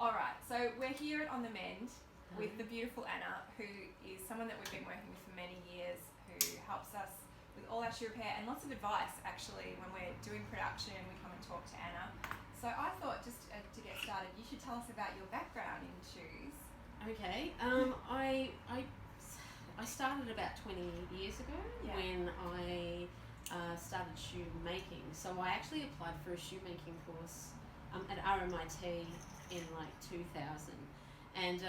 All right, so we're here at On The Mend with the beautiful Anna, who is someone that we've been working with for many years, who helps us with all our shoe repair and lots of advice, actually, when we're doing production. We come and talk to Anna. So I thought, just to get started, you should tell us about your background in shoes. Okay. I started about 20 years ago when I started shoe making. So I actually applied for a shoe making course at RMIT in like 2000. And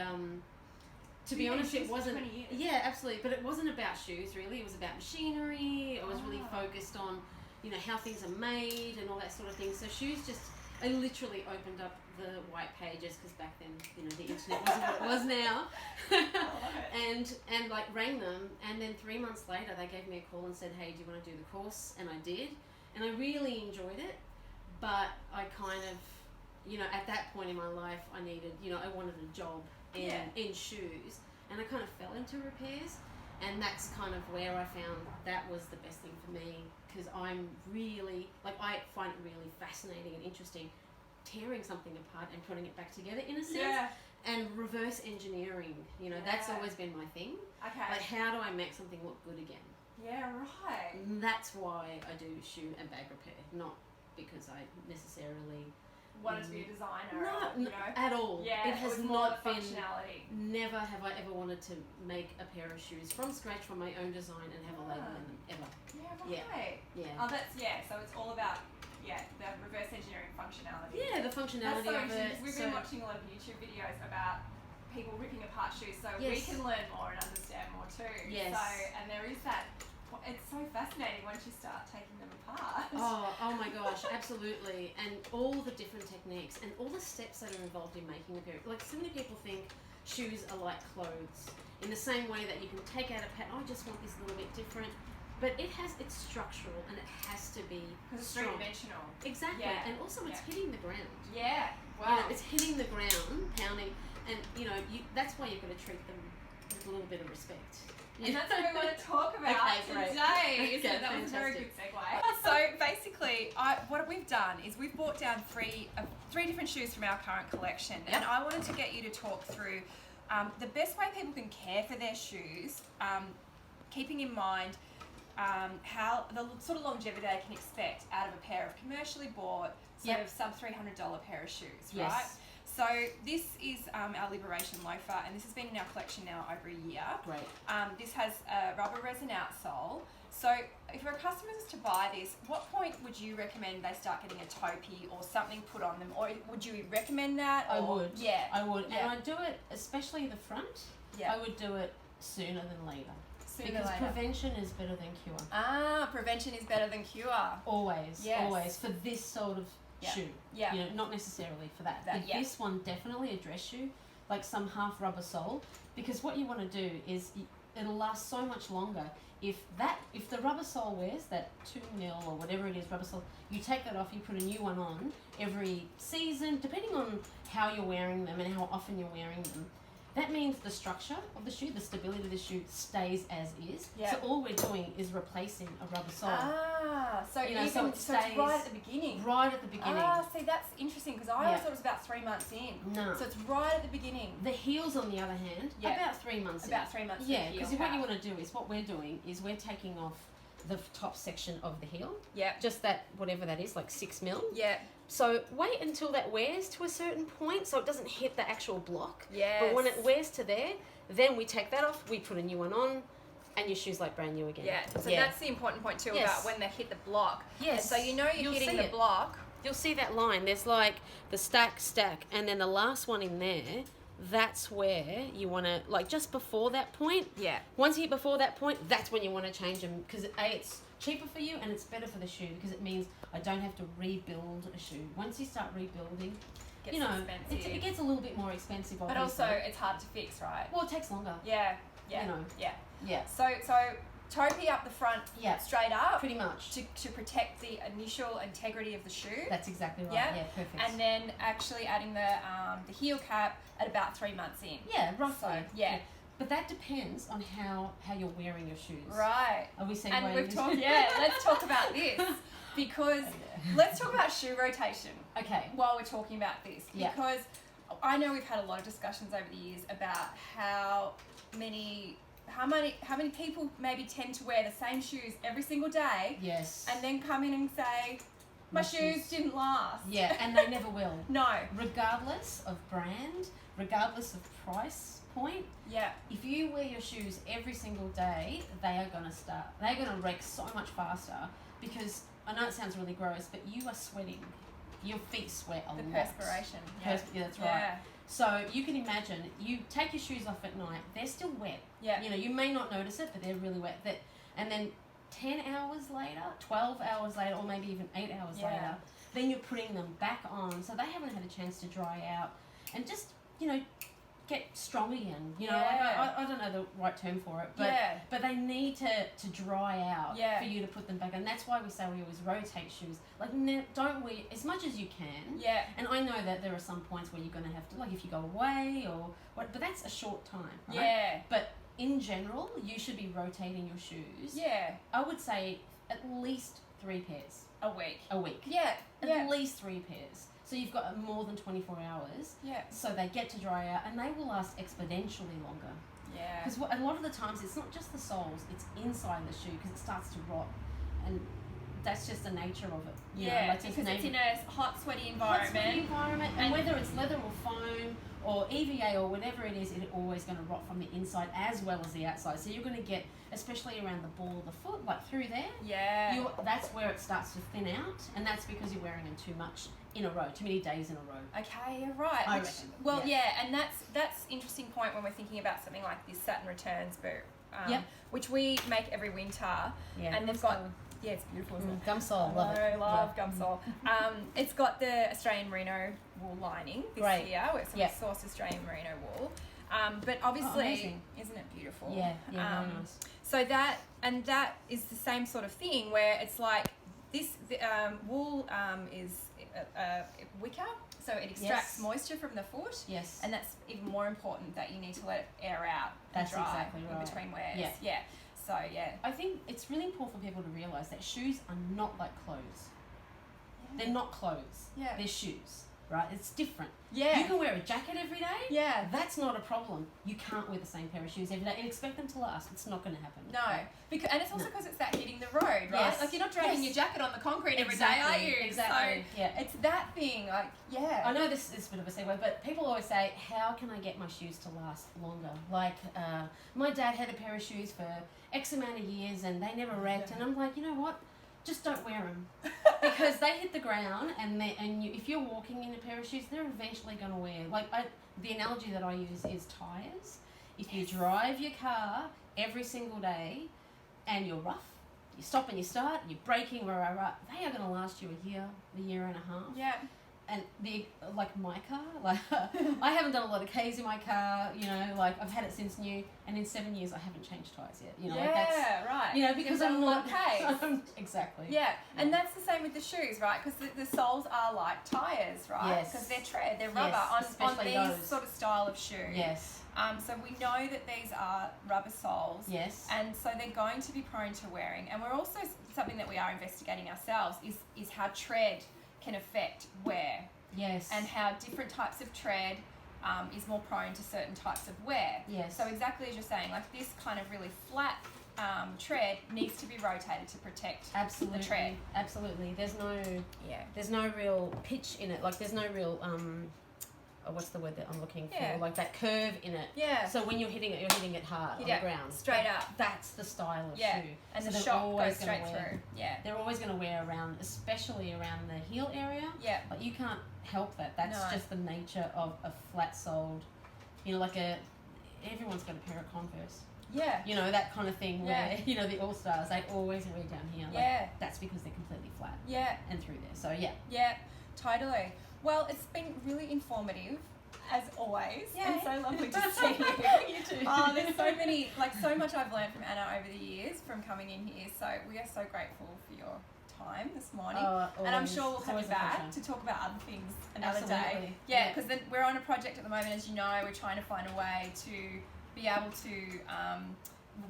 to be honest, it wasn't. 20 years. Yeah, absolutely. But it wasn't about shoes really. It was about machinery. It was really focused on, how things are made and all that sort of thing. So shoes just. I literally opened up the white pages because back then, the internet wasn't what it was now, and like rang them, and then 3 months later they gave me a call and said, "Hey, do you want to do the course?" And I did, and I really enjoyed it, but I kind of, at that point in my life, I needed, I wanted a job in shoes, and I kind of fell into repairs. And that's kind of where I found that was the best thing for me, because I'm really, I find it really fascinating and interesting tearing something apart and putting it back together in a sense. Yeah. And reverse engineering, that's always been my thing. Okay. Like, how do I make something look good again? Yeah, right. And that's why I do shoe and bag repair, not because I necessarily... wanted to be a designer, No, at all. Yeah, it has was more not the been. Functionality. Never have I ever wanted to make a pair of shoes from scratch from my own design and have a label in them ever. Yeah, right. Yeah. Oh, that's So it's all about the reverse engineering functionality. Yeah, the functionality that's so of interesting, it. 'cause we've been watching a lot of YouTube videos about people ripping apart shoes, so we can learn more and understand more too. Yes. So, and there is that. It's so fascinating once you start taking them apart. Oh my gosh, absolutely. And all the different techniques and all the steps that are involved in making a pair. Like, so many people think shoes are like clothes. In the same way that you can take out a pattern, I just want this a little bit different. But it's structural and it has to be Because it's strong. three-dimensional. Exactly. Yeah. And also it's hitting the ground. Yeah. Wow. It's hitting the ground, pounding, and that's why you've got to treat them with a little bit of respect. And that's what we want to talk about today. So that was a very good segue. So basically, what we've done is we've brought down three different shoes from our current collection, and I wanted to get you to talk through the best way people can care for their shoes, keeping in mind how the sort of longevity they can expect out of a pair of commercially bought, sort of sub $300 pair of shoes, right? So this is our Liberation loafer, and this has been in our collection now over a year. Great. This has a rubber resin outsole. So if a customer is to buy this, what point would you recommend they start getting a topi or something put on them? Or would you recommend that? I would. Yeah. I would. Yeah. And I'd do it, especially the front. Yeah. I would do it sooner than later. Because prevention is better than cure. Prevention is better than cure. Always. Yes. Always. For this sort of shoe. Yeah. Not necessarily for that. But this one, definitely a dress shoe, like some half rubber sole, because what you want to do is it'll last so much longer. If the rubber sole wears, that 2mm or whatever it is rubber sole, you take that off, you put a new one on every season, depending on how you're wearing them and how often you're wearing them. That means the structure of the shoe, the stability of the shoe stays as is. Yeah. So all we're doing is replacing a rubber sole. So so it's right at the beginning. Right at the beginning. See, that's interesting, because I always thought it was about 3 months in. No. So it's right at the beginning. The heels, on the other hand, about 3 months in. About 3 months in. Yeah, because what you want to do is, what we're doing is we're taking off the top section of the heel. Yeah. Just that, whatever that is, like 6mm. Yeah. So wait until that wears to a certain point, so it doesn't hit the actual block. Yes. But when it wears to there, then we take that off, we put a new one on, and your shoe's like brand new again. Yeah. So that's the important point too, about when they hit the block. Yes. And so you're hitting the block. You'll see that line. There's like the stack, and then the last one in there. That's where you want to, like, just before that point. Yeah. Once you hit before that point, that's when you want to change them, because it's cheaper for you and it's better for the shoe, because it means I don't have to rebuild a shoe. Once you start rebuilding, it gets a little bit more expensive, obviously. But also it's hard to fix, right? Well, it takes longer. Yeah. Yeah. So topi up the front, straight up, pretty much, to protect the initial integrity of the shoe. That's exactly right. Yeah, perfect. And then actually adding the heel cap at about 3 months in. Yeah, roughly. So, yeah. But that depends on how you're wearing your shoes. Right. Are we segueing? And we've talked. Let's talk about this, because let's talk about shoe rotation. Okay. While we're talking about this, because I know we've had a lot of discussions over the years about how many people maybe tend to wear the same shoes every single day. Yes. And then come in and say, my shoes didn't last. Yeah, and they never will. No. Regardless of brand, regardless of price point. Yeah. If you wear your shoes every single day, they're going to wreck so much faster, because I know it sounds really gross, but you are sweating. Your feet sweat a lot. The perspiration. Yeah, that's right. Yeah. So you can imagine, you take your shoes off at night, they're still wet. Yeah. You know, you may not notice it, but they're really wet. And then 10 hours later, 12 hours later, or maybe even 8 hours later, then you're putting them back on, so they haven't had a chance to dry out and just, you know, get strong again. You know, like I don't know the right term for it, but they need to dry out for you to put them back. And that's why we say we always rotate shoes. Like, don't wear as much as you can. Yeah. And I know that there are some points where you're going to have to, like if you go away or what, but that's a short time, right? Yeah. But in general, you should be rotating your shoes. Yeah. I would say at least 3 pairs. A week. A week. Yeah. At least 3 pairs. So you've got more than 24 hours. Yeah. So they get to dry out, and they will last exponentially longer. Yeah. Because a lot of the times it's not just the soles, it's inside the shoe because it starts to rot. And that's just the nature of it. You know, like because it's in a hot, sweaty environment. And whether it's leather or foam or EVA or whatever it is, it's always going to rot from the inside as well as the outside. So you're going to get, especially around the ball of the foot, like through there. Yeah. That's where it starts to thin out, and that's because you're wearing them too much in a row, too many days in a row. Okay, you're right. I reckon. Well, and that's interesting point when we're thinking about something like this Satin Returns boot, which we make every winter, and they've got. Yeah, it's beautiful, isn't it? Gumsole, love it. I love Gumsole. It's got the Australian Merino wool lining this year. So we sourced Australian Merino wool. But obviously, isn't it beautiful? Yeah, very nice. So that is the same sort of thing where it's like this wool is wicker, so it extracts moisture from the foot. Yes. And that's even more important, that you need to let it air out That's and dry exactly right. in between wears. Yeah. So, I think it's really important for people to realise that shoes are not like clothes. They're not clothes. Yeah. They're shoes, right? It's different. Yeah. You can wear a jacket every day. Yeah. That's not a problem. You can't wear the same pair of shoes every day and expect them to last. It's not going to happen. No. And it's also because it's that hitting the road, right? Yes. Like, you're not dragging your jacket on the concrete every day, are you? Exactly. So it's that thing. Like, I know this is a bit of a segue, but people always say, how can I get my shoes to last longer? Like, my dad had a pair of shoes for X amount of years and they never wrecked. And I'm like, you know what? Just don't wear them, because they hit the ground, and if you're walking in a pair of shoes, they're eventually going to wear. Like, the analogy that I use is tires. If you drive your car every single day and you're rough, you stop and you start, you're braking, they are going to last you a year and a half. Yeah. And like my car, like I haven't done a lot of Ks in my car, you know, like I've had it since new, and in 7 years I haven't changed tyres yet, you know. Yeah, like that's, right. You know, because I'm not Ks. Exactly. Yeah, and that's the same with the shoes, right? Because the soles are like tyres, right? Yes. Because they're rubber on these those. sort of style of shoe. Yes. So we know that these are rubber soles. Yes. And so they're going to be prone to wearing. And we're also, something that we are investigating ourselves is how tread can affect wear. Yes. And how different types of tread is more prone to certain types of wear. Yes. So exactly as you're saying, like this kind of really flat tread needs to be rotated to protect the tread. Absolutely. There's no real pitch in it. Like there's no real what's the word that I'm looking for? Like that curve in it. Yeah. So when you're hitting it hard on the ground. Straight up. That's the style of shoe. And so the shock goes straight through. Yeah. They're always going to wear around, especially around the heel area. Yeah. But you can't help that. That's just the nature of a flat-soled, you know, like everyone's got a pair of Converse. Yeah. You know, that kind of thing where, you know, the All-Stars, they always wear down here. Like, that's because they're completely flat. Yeah. And through there. So, yeah. Yeah, totally. Well, it's been really informative, as always. Yeah. And so lovely to see you. You too. Oh, there's so much I've learned from Anna over the years from coming in here. So we are so grateful for your time this morning. And I'm sure we'll have you back to talk about other things another day. Yeah, because then we're on a project at the moment, as you know. We're trying to find a way to be able to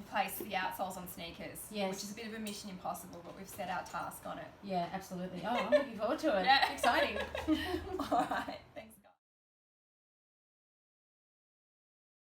replace the outsoles on sneakers, which is a bit of a mission impossible, but we've set our task on it. Yeah, absolutely. Oh, I'm looking forward to it. Exciting. All right.